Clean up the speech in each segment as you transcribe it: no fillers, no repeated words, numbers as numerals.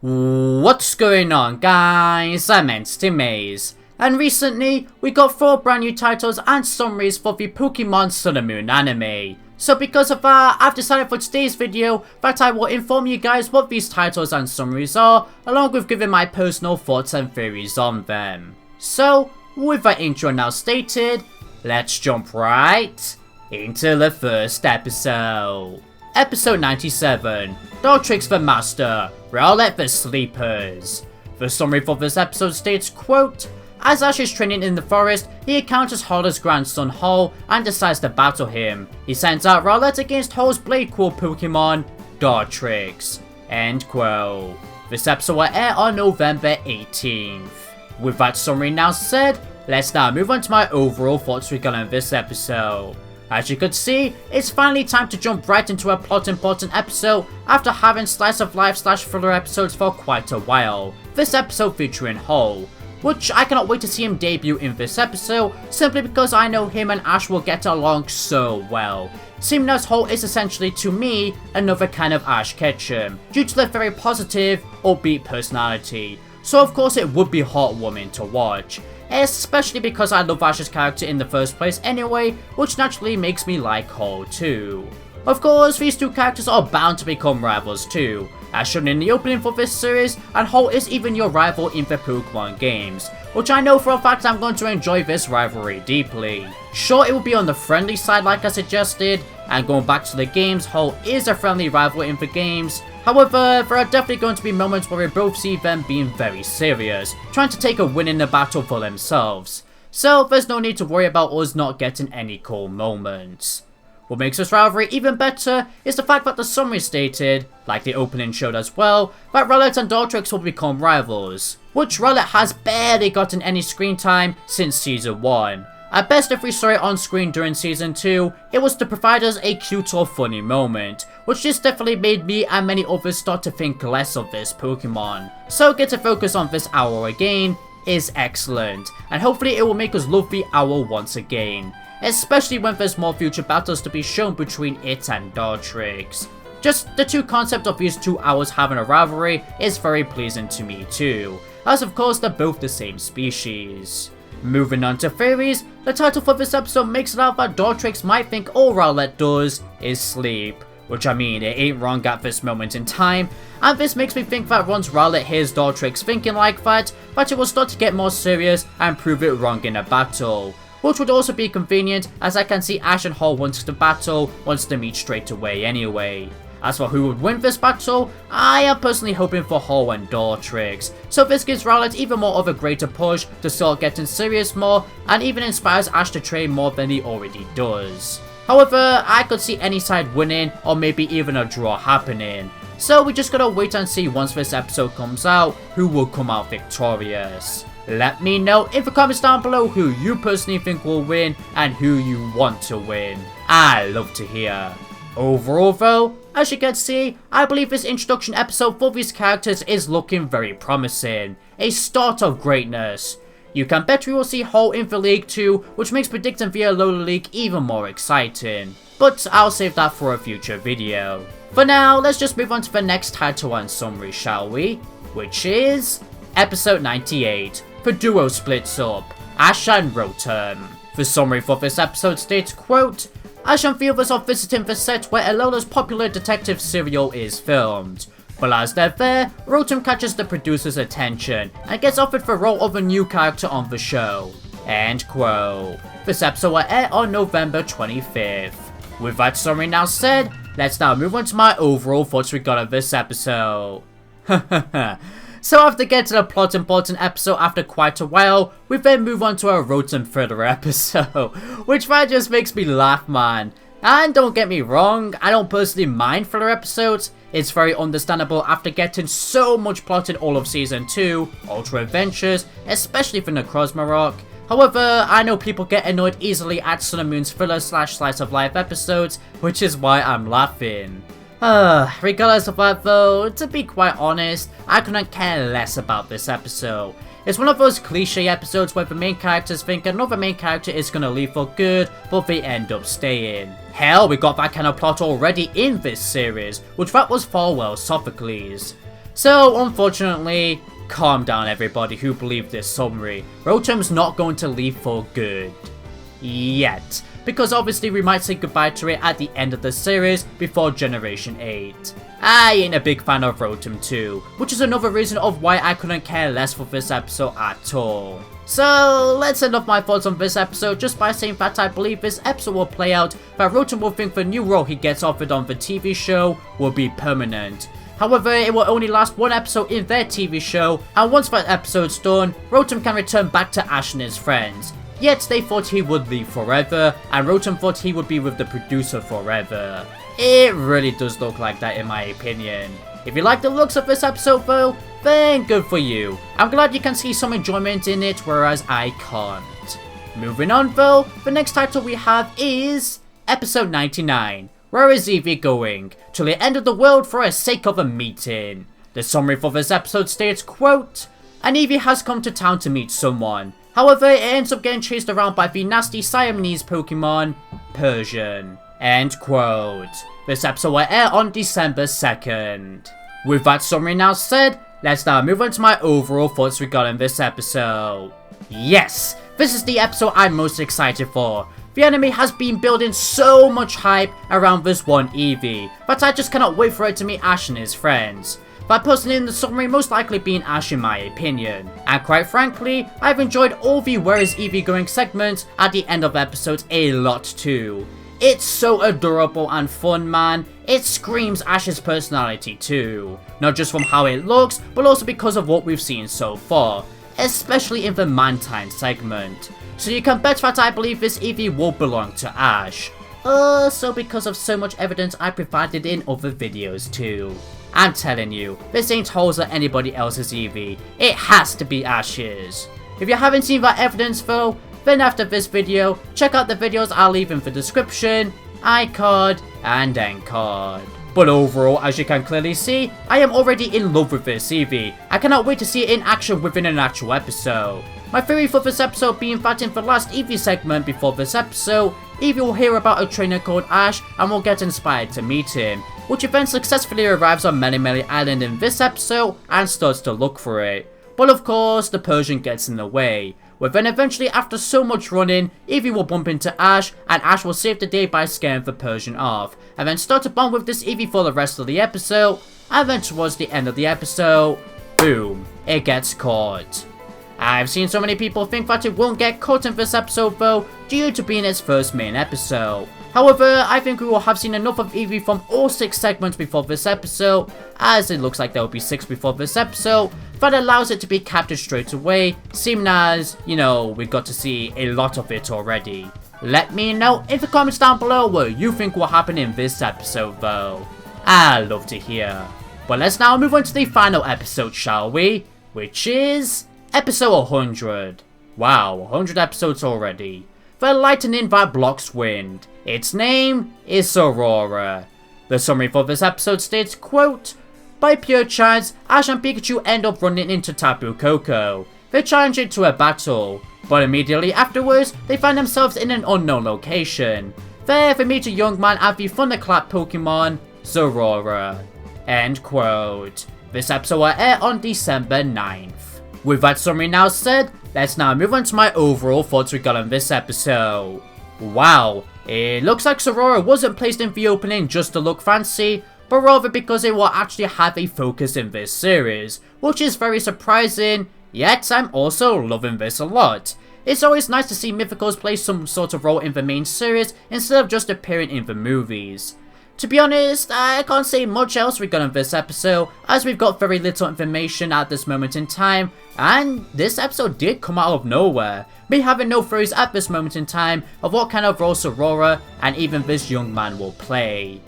What's going on, guys? I'm Maze, and recently we got 4 brand new titles and summaries for the Pokemon Sun and Moon anime. So because of that, I've decided for today's video that I will inform you guys what these titles and summaries are, along with giving my personal thoughts and theories on them. So, with that intro now stated, let's jump right into the first episode. Episode 97, Dartrix the Master, Rowlet the Sleepers. The summary for this episode states, quote, as Ash is training in the forest, he encounters Harder's grandson Hall and decides to battle him. He sends out Rowlet against Hall's Blade Core Pokemon, Dartrix. End quote. This episode will air on November 18th. With that summary now said, let's now move on to my overall thoughts regarding this episode. As you could see, it's finally time to jump right into a plot important episode after having slice of life / filler episodes for quite a while. This episode featuring Hall, which I cannot wait to see him debut in this episode, simply because I know him and Ash will get along so well. Seeing as Hall is essentially, to me, another kind of Ash Ketchum, due to their very positive, upbeat personality. So of course it would be heartwarming to watch. Especially because I love Ash's character in the first place anyway, which naturally makes me like Hall too. Of course, these two characters are bound to become rivals too, as shown in the opening for this series, and Hall is even your rival in the Pokemon games, which I know for a fact I'm going to enjoy this rivalry deeply. Sure, it will be on the friendly side like I suggested, and going back to the games, Hall is a friendly rival in the games. However, there are definitely going to be moments where we both see them being very serious, trying to take a win in the battle for themselves. So there's no need to worry about us not getting any cool moments. What makes this rivalry even better is the fact that the summary stated, like the opening showed as well, that Rowlet and Dartrix will become rivals, which Rowlet has barely gotten any screen time since Season 1. At best, if we saw it on screen during Season 2, it was to provide us a cute or funny moment, which just definitely made me and many others start to think less of this Pokemon. So get to focus on this owl again is excellent, and hopefully it will make us love the owl once again, especially when there's more future battles to be shown between it and Dartrix. Just the two concept of these two owls having a rivalry is very pleasing to me too, as of course they're both the same species. Moving on to theories, the title for this episode makes it out that Dartrix might think all Rowlet does is sleep. Which I mean, it ain't wrong at this moment in time, and this makes me think that once Rowlet hears Dartrix thinking like that it will start to get more serious and prove it wrong in a battle. Which would also be convenient, as I can see Ash and Hall wanting to battle once they meet straight away anyway. As for who would win this battle, I am personally hoping for Hall and Dartrix, so this gives Rowlet even more of a greater push to start getting serious more, and even inspires Ash to train more than he already does. However, I could see any side winning, or maybe even a draw happening, so we just gotta wait and see once this episode comes out who will come out victorious. Let me know in the comments down below who you personally think will win and who you want to win. I love to hear. Overall though, as you can see, I believe this introduction episode for these characters is looking very promising. A start of greatness. You can bet we will see Hall in the league too, which makes predicting the Alola League even more exciting. But I'll save that for a future video. For now, let's just move on to the next title and summary, shall we? Which is Episode 98. The duo splits up, Ash and Rotom. The summary for this episode states, quote, Ash and the others are visiting the set where Alola's popular detective serial is filmed. But as they're there, Rotom catches the producer's attention and gets offered the role of a new character on the show. End quote. This episode will air on November 25th. With that summary now said, let's now move on to my overall thoughts regarding this episode. So after getting to the plot important episode after quite a while, we then move on to a Rotom filler episode, which that just makes me laugh, man. And don't get me wrong, I don't personally mind filler episodes. It's very understandable after getting so much plot in all of Season 2, Ultra Adventures, especially for Necrozma Rock. However, I know people get annoyed easily at Sun and Moon's filler / slice of life episodes, which is why I'm laughing. Regardless of that though, to be quite honest, I couldn't care less about this episode. It's one of those cliche episodes where the main characters think another main character is gonna leave for good, but they end up staying. Hell, we got that kind of plot already in this series, which that was Farewell Sophocles. So unfortunately, calm down everybody who believe this summary. Rotom's not going to leave for good. Yet. Because obviously we might say goodbye to it at the end of the series before Generation 8. I ain't a big fan of Rotom too, which is another reason of why I couldn't care less for this episode at all. So let's end off my thoughts on this episode just by saying that I believe this episode will play out that Rotom will think the new role he gets offered on the TV show will be permanent. However, it will only last one episode in their TV show, and once that episode's done, Rotom can return back to Ash and his friends. Yet they thought he would leave forever, and Rotom thought he would be with the producer forever. It really does look like that in my opinion. If you like the looks of this episode though, then good for you. I'm glad you can see some enjoyment in it, whereas I can't. Moving on though, the next title we have is Episode 99. Where is Eevee going? To the end of the world for the sake of a meeting. The summary for this episode states, quote, "An Eevee has come to town to meet someone. However, it ends up getting chased around by the nasty Siamese Pokemon, Persian." End quote. This episode will air on December 2nd. With that summary now said, let's now move on to my overall thoughts regarding this episode. Yes, this is the episode I'm most excited for. The anime has been building so much hype around this one Eevee, that I just cannot wait for it to meet Ash and his friends. That person in the summary most likely being Ash in my opinion. And quite frankly, I've enjoyed all the Where is Eevee going segments at the end of episodes a lot too. It's so adorable and fun, man. It screams Ash's personality too. Not just from how it looks, but also because of what we've seen so far. Especially in the Mantine segment. So you can bet that I believe this Eevee will belong to Ash. Also because of so much evidence I provided in other videos too. I'm telling you, this ain't Holes or anybody else's Eevee. It has to be Ash's. If you haven't seen that evidence though, then after this video, check out the videos I'll leave in the description, iCard, and end card. But overall, as you can clearly see, I am already in love with this Eevee. I cannot wait to see it in action within an actual episode. My theory for this episode being that in the last Eevee segment before this episode, Eevee will hear about a trainer called Ash and will get inspired to meet him, which then successfully arrives on Melemele Island in this episode and starts to look for it. But of course, the Persian gets in the way. But then eventually, after so much running, Eevee will bump into Ash, and Ash will save the day by scaring the Persian off, and then start to bond with this Eevee for the rest of the episode, and then towards the end of the episode, boom, it gets caught. I've seen so many people think that it won't get caught in this episode though, due to being its first main episode. However, I think we will have seen enough of Eevee from all 6 segments before this episode, as it looks like there will be 6 before this episode, that allows it to be captured straight away, seeming as, you know, we got to see a lot of it already. Let me know in the comments down below what you think will happen in this episode though. I'd love to hear. But let's now move on to the final episode, shall we? Which is episode 100. Wow, 100 episodes already. The lightning that blocks wind. Its name is Zeraora. The summary for this episode states, quote, "By pure chance, Ash and Pikachu end up running into Tapu Koko. They challenge it to a battle, but immediately afterwards, they find themselves in an unknown location. There, they meet a young man and the thunderclap Pokemon, Zeraora." End quote. This episode will air on December 9th. With that summary now said, let's now move on to my overall thoughts regarding this episode. Wow, it looks like Zeraora wasn't placed in the opening just to look fancy, but rather because it will actually have a focus in this series, which is very surprising, yet I'm also loving this a lot. It's always nice to see mythicals play some sort of role in the main series instead of just appearing in the movies. To be honest, I can't say much else regarding this episode, as we've got very little information at this moment in time, and this episode did come out of nowhere, me having no theories at this moment in time of what kind of role Zeraora and even this young man will play.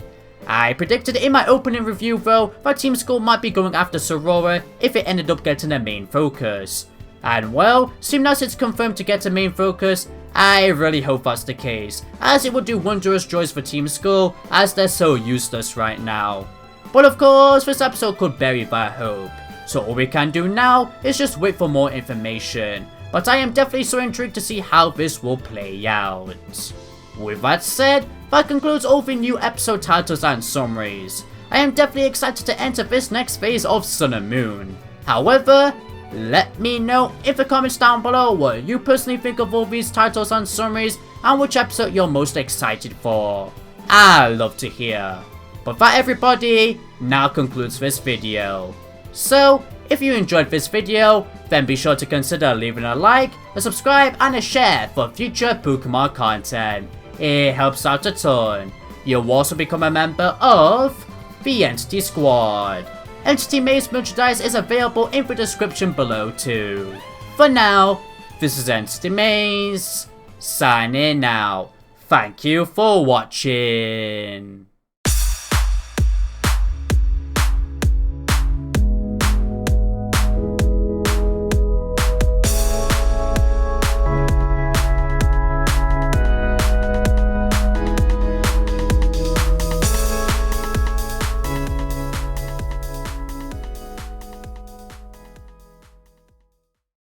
I predicted in my opening review though that Team Skull might be going after Zeraora if it ended up getting a main focus. And well, seeing as it's confirmed to get a main focus, I really hope that's the case, as it would do wondrous joys for Team Skull, as they're so useless right now. But of course, this episode could bury that hope, so all we can do now is just wait for more information, but I am definitely so intrigued to see how this will play out. With that said, that concludes all the new episode titles and summaries. I am definitely excited to enter this next phase of Sun and Moon. However, let me know in the comments down below what you personally think of all these titles and summaries and which episode you're most excited for. I love to hear. But that, everybody, now concludes this video. So, if you enjoyed this video, then be sure to consider leaving a like, a subscribe and a share for future Pokemon content. It helps out a ton. You'll also become a member of the Entity Squad. Entity Maze merchandise is available in the description below too. For now, this is Entity Maze, signing out. Thank you for watching.